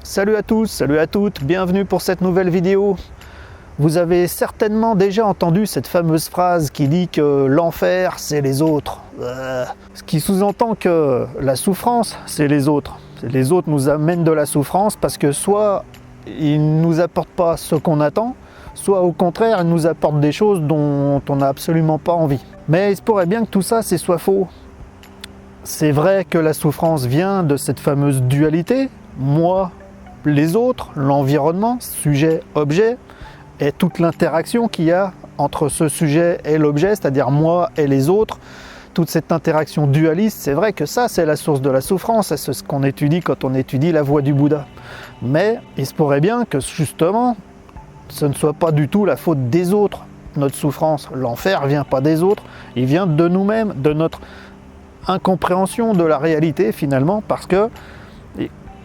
Salut à tous, salut à toutes, bienvenue pour cette nouvelle vidéo. Vous avez certainement déjà entendu cette fameuse phrase qui dit que l'enfer c'est les autres. Ce qui sous-entend que la souffrance c'est les autres. Les autres nous amènent de la souffrance parce que soit ils ne nous apportent pas ce qu'on attend, soit au contraire ils nous apportent des choses dont on n'a absolument pas envie. Mais il se pourrait bien que tout ça c'est soit faux. C'est vrai que la souffrance vient de cette fameuse dualité, moi, les autres, l'environnement, sujet-objet, et toute l'interaction qu'il y a entre ce sujet et l'objet, c'est-à-dire moi et les autres, toute cette interaction dualiste, c'est vrai que ça c'est la source de la souffrance, c'est ce qu'on étudie quand on étudie la voie du Bouddha. Mais il se pourrait bien que justement, ce ne soit pas du tout la faute des autres, notre souffrance. L'enfer ne vient pas des autres, il vient de nous-mêmes, de notre incompréhension de la réalité finalement, parce que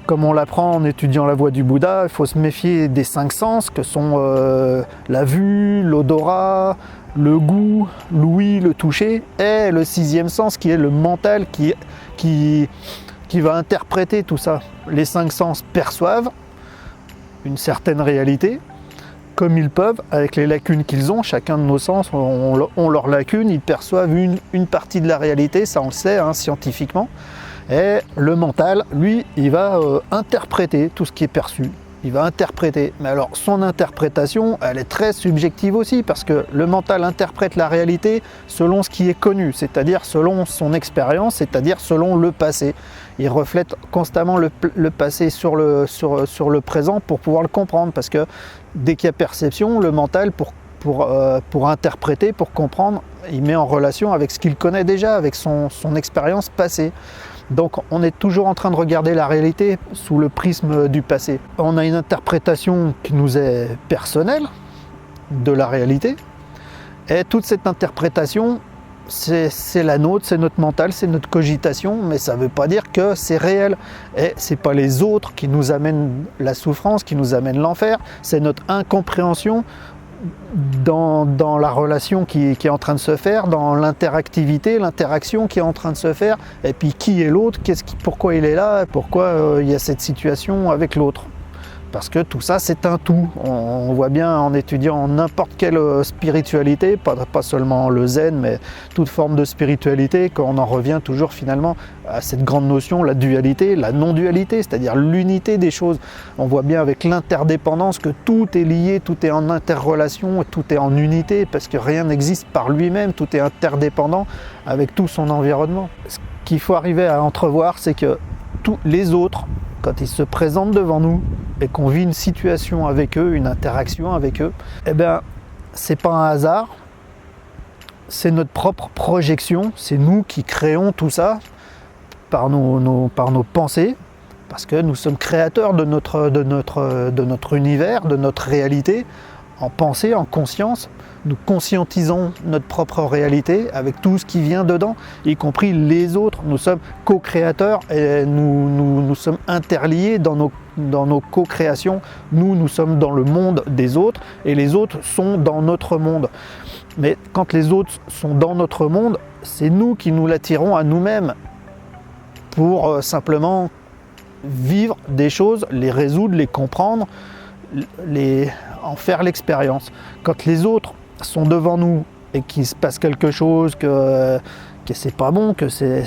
comme on l'apprend en étudiant la voie du Bouddha, il faut se méfier des 5 sens que sont la vue, l'odorat, le goût, l'ouïe, le toucher, et le 6e sens qui est le mental qui va interpréter tout ça. Les 5 sens perçoivent une certaine réalité, comme ils peuvent, avec les lacunes qu'ils ont. Chacun de nos sens ont leurs lacunes, ils perçoivent une partie de la réalité, ça on le sait scientifiquement. Et le mental, lui, il va interpréter tout ce qui est perçu. Il va interpréter. Mais alors, son interprétation, elle est très subjective aussi, parce que le mental interprète la réalité selon ce qui est connu, c'est-à-dire selon son expérience, c'est-à-dire selon le passé. Il reflète constamment le passé sur le présent pour pouvoir le comprendre, parce que dès qu'il y a perception, le mental, pour interpréter, pour comprendre, il met en relation avec ce qu'il connaît déjà, avec son expérience passée. Donc on est toujours en train de regarder la réalité sous le prisme du passé. On a une interprétation qui nous est personnelle de la réalité, et toute cette interprétation, c'est la nôtre, c'est notre mental, c'est notre cogitation, mais ça ne veut pas dire que c'est réel. Et ce n'est pas les autres qui nous amènent la souffrance, qui nous amènent l'enfer, c'est notre incompréhension dans la relation qui est en train de se faire, dans l'interactivité, l'interaction qui est en train de se faire, et puis qui est l'autre, pourquoi il est là, pourquoi il y a cette situation avec l'autre. Parce que tout ça c'est un tout, on voit bien en étudiant n'importe quelle spiritualité, pas seulement le zen, mais toute forme de spiritualité, qu'on en revient toujours finalement à cette grande notion, la dualité, la non-dualité, c'est-à-dire l'unité des choses. On voit bien avec l'interdépendance que tout est lié, tout est en interrelation, tout est en unité, parce que rien n'existe par lui-même, tout est interdépendant avec tout son environnement. Ce qu'il faut arriver à entrevoir, c'est que tous les autres, quand ils se présentent devant nous et qu'on vit une situation avec eux, une interaction avec eux, eh bien, c'est pas un hasard, c'est notre propre projection, c'est nous qui créons tout ça par nos pensées, parce que nous sommes créateurs de notre univers, de notre réalité, en pensée, en conscience. Nous conscientisons notre propre réalité avec tout ce qui vient dedans, y compris les autres. Nous sommes co-créateurs et nous sommes interliés dans nos co-créations. Nous sommes dans le monde des autres et les autres sont dans notre monde. Mais quand les autres sont dans notre monde, c'est nous qui nous l'attirons à nous-mêmes pour simplement vivre des choses, les résoudre, les comprendre, en faire l'expérience. Quand les autres sont devant nous et qu'il se passe quelque chose, que c'est pas bon, que c'est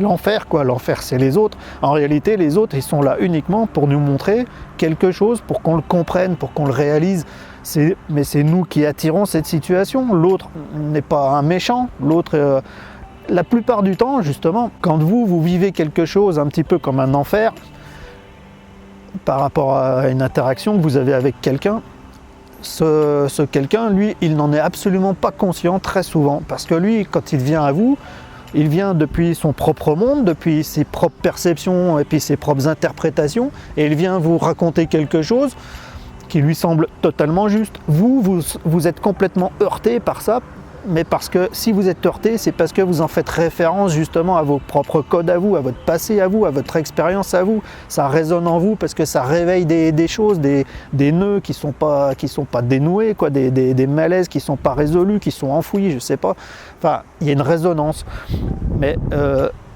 l'enfer, quoi. L'enfer c'est les autres. En réalité les autres ils sont là uniquement pour nous montrer quelque chose, pour qu'on le comprenne, pour qu'on le réalise. Mais c'est nous qui attirons cette situation. L'autre n'est pas un méchant, l'autre la plupart du temps justement, quand vous vivez quelque chose un petit peu comme un enfer par rapport à une interaction que vous avez avec quelqu'un, ce quelqu'un, lui, il n'en est absolument pas conscient très souvent, parce que lui, quand il vient à vous, il vient depuis son propre monde, depuis ses propres perceptions et puis ses propres interprétations, et il vient vous raconter quelque chose qui lui semble totalement juste. Vous êtes complètement heurté par ça, mais parce que si vous êtes heurté, c'est parce que vous en faites référence justement à vos propres codes à vous, à votre passé à vous, à votre expérience à vous. Ça résonne en vous parce que ça réveille des choses, des nœuds qui sont pas dénoués, quoi, des malaises qui sont pas résolus, qui sont enfouis, je sais pas. Enfin, il y a une résonance. Mais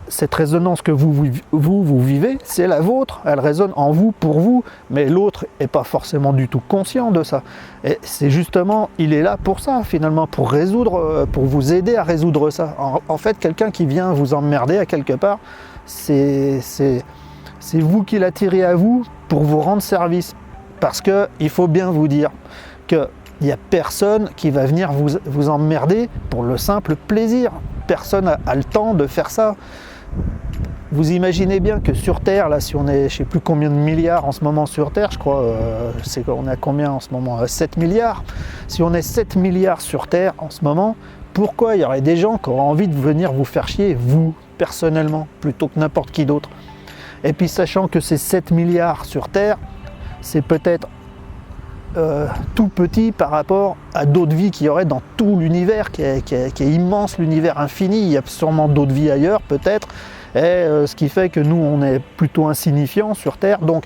cette résonance que vous vivez, c'est la vôtre, elle résonne en vous, pour vous, mais l'autre n'est pas forcément du tout conscient de ça. Et c'est justement, il est là pour ça, finalement, pour résoudre, pour vous aider à résoudre ça. En fait, quelqu'un qui vient vous emmerder à quelque part, c'est vous qui l'attirez à vous pour vous rendre service. Parce qu'il faut bien vous dire qu'il n'y a personne qui va venir vous emmerder pour le simple plaisir. Personne n'a le temps de faire ça. Vous imaginez bien que sur Terre, là, si on est, je ne sais plus combien de milliards en ce moment sur Terre, je crois, on est à combien en ce moment? 7 milliards. Si on est 7 milliards sur Terre en ce moment, pourquoi il y aurait des gens qui auraient envie de venir vous faire chier, vous, personnellement, plutôt que n'importe qui d'autre? Et puis sachant que ces 7 milliards sur Terre, c'est peut-être tout petit par rapport à d'autres vies qu'il y aurait dans tout l'univers, qui est immense, l'univers infini. Il y a sûrement d'autres vies ailleurs, peut-être, et ce qui fait que nous, on est plutôt insignifiants sur Terre. Donc,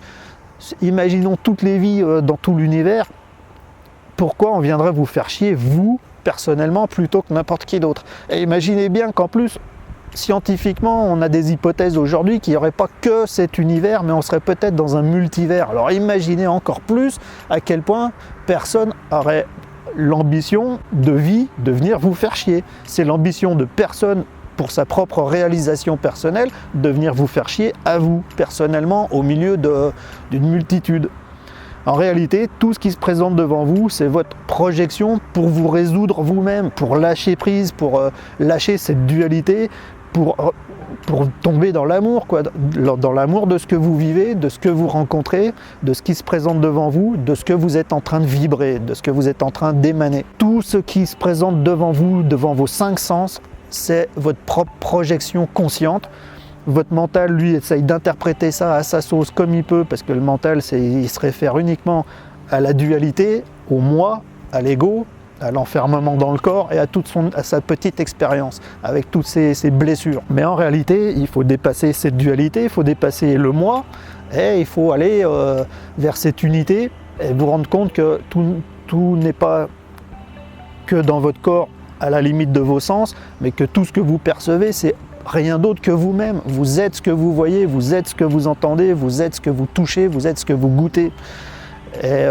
imaginons toutes les vies dans tout l'univers. Pourquoi on viendrait vous faire chier, vous, personnellement, plutôt que n'importe qui d'autre? Et imaginez bien qu'en plus, scientifiquement, on a des hypothèses aujourd'hui qu'il n'y aurait pas que cet univers, mais on serait peut-être dans un multivers. Alors imaginez encore plus à quel point personne aurait l'ambition de vie de venir vous faire chier. C'est l'ambition de personne pour sa propre réalisation personnelle de venir vous faire chier à vous, personnellement, au milieu d'une multitude. En réalité, tout ce qui se présente devant vous, c'est votre projection pour vous résoudre vous-même, pour lâcher prise, pour lâcher cette dualité, pour tomber dans l'amour, quoi, dans l'amour de ce que vous vivez, de ce que vous rencontrez, de ce qui se présente devant vous, de ce que vous êtes en train de vibrer, de ce que vous êtes en train d'émaner. Tout ce qui se présente devant vous, devant vos 5 sens, c'est votre propre projection consciente. Votre mental, lui, essaye d'interpréter ça à sa sauce comme il peut, parce que le mental, il se réfère uniquement à la dualité, au moi, à l'ego, à l'enfermement dans le corps et à sa petite expérience, avec toutes ses blessures. Mais en réalité, il faut dépasser cette dualité, il faut dépasser le moi, et il faut aller vers cette unité, et vous rendre compte que tout n'est pas que dans votre corps, à la limite de vos sens, mais que tout ce que vous percevez, c'est rien d'autre que vous-même. Vous êtes ce que vous voyez, vous êtes ce que vous entendez, vous êtes ce que vous touchez, vous êtes ce que vous goûtez. Et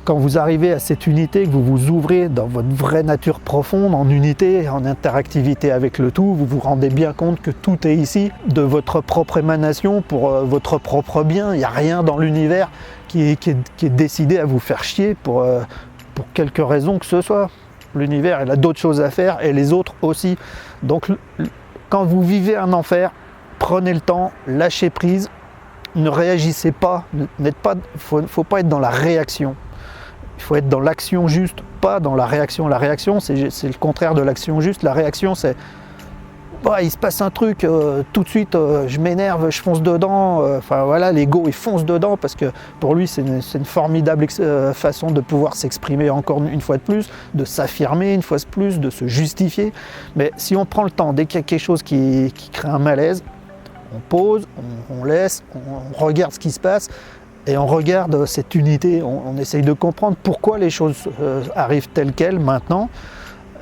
quand vous arrivez à cette unité, que vous vous ouvrez dans votre vraie nature profonde, en unité, en interactivité avec le tout, vous vous rendez bien compte que tout est ici, de votre propre émanation, pour votre propre bien. Il n'y a rien dans l'univers qui est décidé à vous faire chier pour quelque raison que ce soit. L'univers, il a d'autres choses à faire et les autres aussi. Donc quand vous vivez un enfer, prenez le temps, lâchez prise, ne réagissez pas, faut pas être dans la réaction. Il faut être dans l'action juste, pas dans la réaction. La réaction, c'est le contraire de l'action juste. La réaction, c'est il se passe un truc, tout de suite je m'énerve, je fonce dedans. Enfin voilà, l'ego il fonce dedans parce que pour lui c'est une formidable façon de pouvoir s'exprimer encore une fois de plus, de s'affirmer une fois de plus, de se justifier. Mais si on prend le temps, dès qu'il y a quelque chose qui crée un malaise, on pose, on laisse, on regarde ce qui se passe et on regarde cette unité, on essaye de comprendre pourquoi les choses arrivent telles quelles maintenant.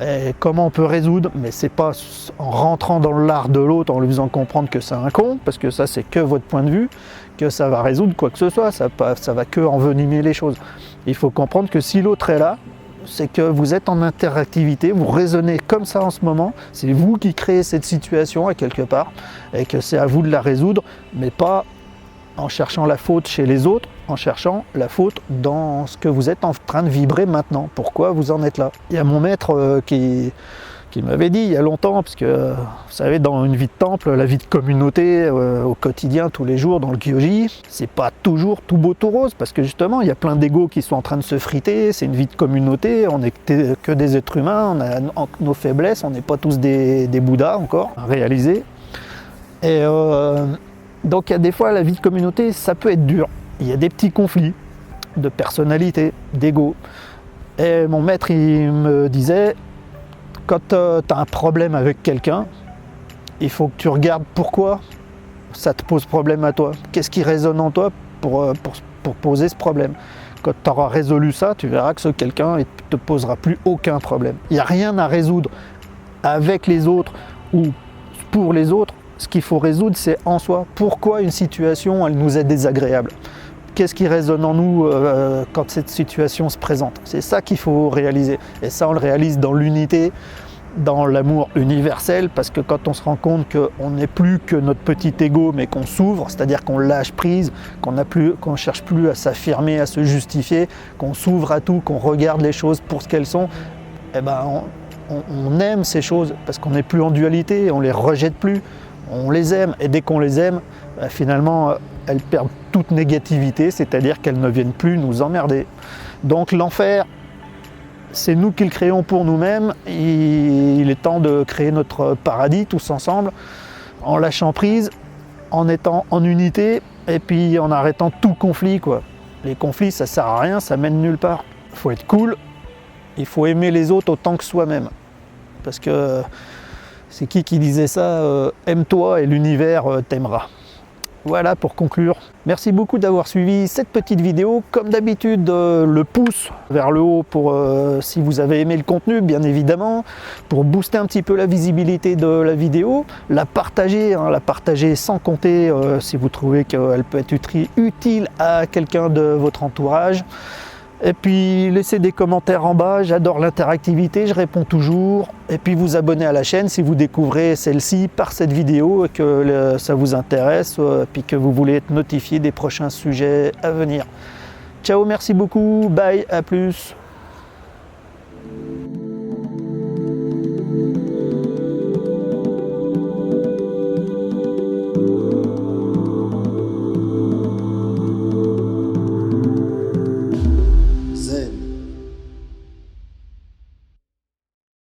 Et comment on peut résoudre, mais c'est pas en rentrant dans l'art de l'autre, en lui faisant comprendre que c'est un con, parce que ça c'est que votre point de vue, que ça va résoudre quoi que ce soit, ça va que envenimer les choses. Il faut comprendre que si l'autre est là, c'est que vous êtes en interactivité, vous raisonnez comme ça en ce moment, c'est vous qui créez cette situation à quelque part, et que c'est à vous de la résoudre, mais pas en cherchant la faute chez les autres, en cherchant la faute dans ce que vous êtes en train de vibrer maintenant. Pourquoi vous en êtes là? Il y a mon maître qui m'avait dit il y a longtemps, parce que vous savez, dans une vie de temple, la vie de communauté au quotidien, tous les jours, dans le Kyoji, c'est pas toujours tout beau tout rose, parce que justement il y a plein d'égos qui sont en train de se friter, c'est une vie de communauté, on n'est que des êtres humains, on a nos faiblesses, on n'est pas tous des bouddhas encore à réaliser. Et donc il y a des fois la vie de communauté, ça peut être dur. Il y a des petits conflits de personnalité, d'ego. Et mon maître, il me disait, quand tu as un problème avec quelqu'un, il faut que tu regardes pourquoi ça te pose problème à toi. Qu'est-ce qui résonne en toi pour poser ce problème. Quand tu auras résolu ça, tu verras que ce quelqu'un ne te posera plus aucun problème. Il n'y a rien à résoudre avec les autres ou pour les autres. Ce qu'il faut résoudre, c'est en soi. Pourquoi une situation, elle nous est désagréable? Qu'est-ce qui résonne en nous quand cette situation se présente? C'est ça qu'il faut réaliser. Et ça, on le réalise dans l'unité, dans l'amour universel, parce que quand on se rend compte qu'on n'est plus que notre petit ego, mais qu'on s'ouvre, c'est-à-dire qu'on lâche prise, qu'on ne cherche plus à s'affirmer, à se justifier, qu'on s'ouvre à tout, qu'on regarde les choses pour ce qu'elles sont, eh ben, on aime ces choses, parce qu'on n'est plus en dualité, on ne les rejette plus, on les aime, et dès qu'on les aime, ben, finalement, elles perdent toute négativité, c'est-à-dire qu'elles ne viennent plus nous emmerder. Donc l'enfer, c'est nous qui le créons pour nous-mêmes. Il est temps de créer notre paradis tous ensemble, en lâchant prise, en étant en unité, et puis en arrêtant tout conflit, quoi. Les conflits, ça sert à rien, ça mène nulle part. Il faut être cool, il faut aimer les autres autant que soi-même. Parce que c'est qui disait ça, aime-toi et l'univers t'aimera. Voilà pour conclure. Merci beaucoup d'avoir suivi cette petite vidéo. Comme d'habitude, le pouce vers le haut pour si vous avez aimé le contenu, bien évidemment, pour booster un petit peu la visibilité de la vidéo. La partager sans compter si vous trouvez qu'elle peut être utile à quelqu'un de votre entourage. Et puis laissez des commentaires en bas, j'adore l'interactivité, je réponds toujours. Et puis vous abonner à la chaîne si vous découvrez celle-ci par cette vidéo et que ça vous intéresse, puis que vous voulez être notifié des prochains sujets à venir. Ciao, merci beaucoup, bye, à plus.